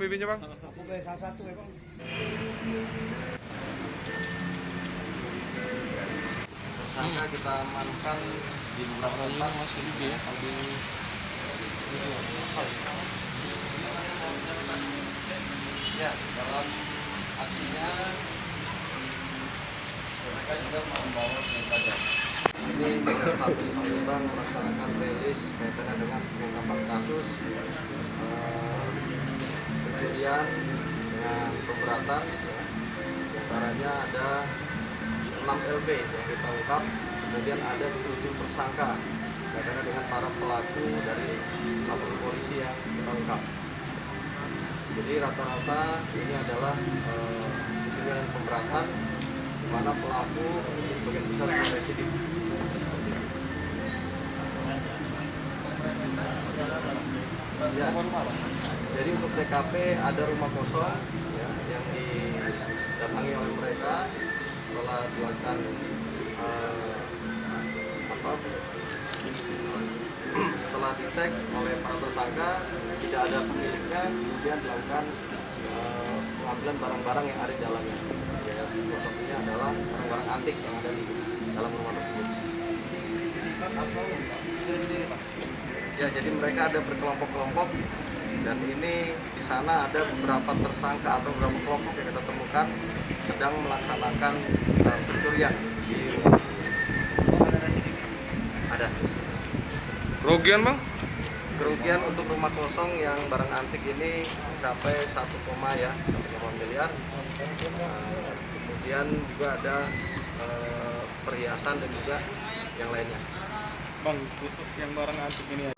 pembimbingnya bang? Aku bayar salah satu ya bang. Tersangka kita amankan di beberapa tempat. Masih di ya, Ya, dalam aksinya mereka juga membawa senjata tajam. Ini dengan status pengembang melaksanakan rilis kaitannya dengan pengungkapan kasus pencurian dengan pemberatan. Ya. Di antaranya ada 6 LP yang kita ungkap, kemudian ada 7 tersangka kaitannya dengan para pelaku dari laporan polisi yang kita ungkap. Jadi rata-rata ini adalah pencurian pemberatan, di mana pelaku ini sebagian besar residif. Ya. Jadi untuk TKP ada rumah kosong ya, yang didatangi oleh mereka setelah dilakukan setelah dicek oleh para tersangka tidak ada pemiliknya, kemudian dilakukan pengambilan barang-barang yang ada di dalamnya. Ya, salah satunya adalah barang-barang antik yang ada di dalam rumah tersebut. Ya, jadi mereka ada berkelompok-kelompok dan ini di sana ada beberapa tersangka atau beberapa kelompok yang kita temukan sedang melaksanakan pencurian di rumah tersebut. Ada. Kerugian bang? Kerugian untuk rumah kosong yang barang antik ini mencapai 1, ya 1,1 miliar. Kemudian juga ada perhiasan dan juga yang lainnya. Bang, khusus yang barang antik ini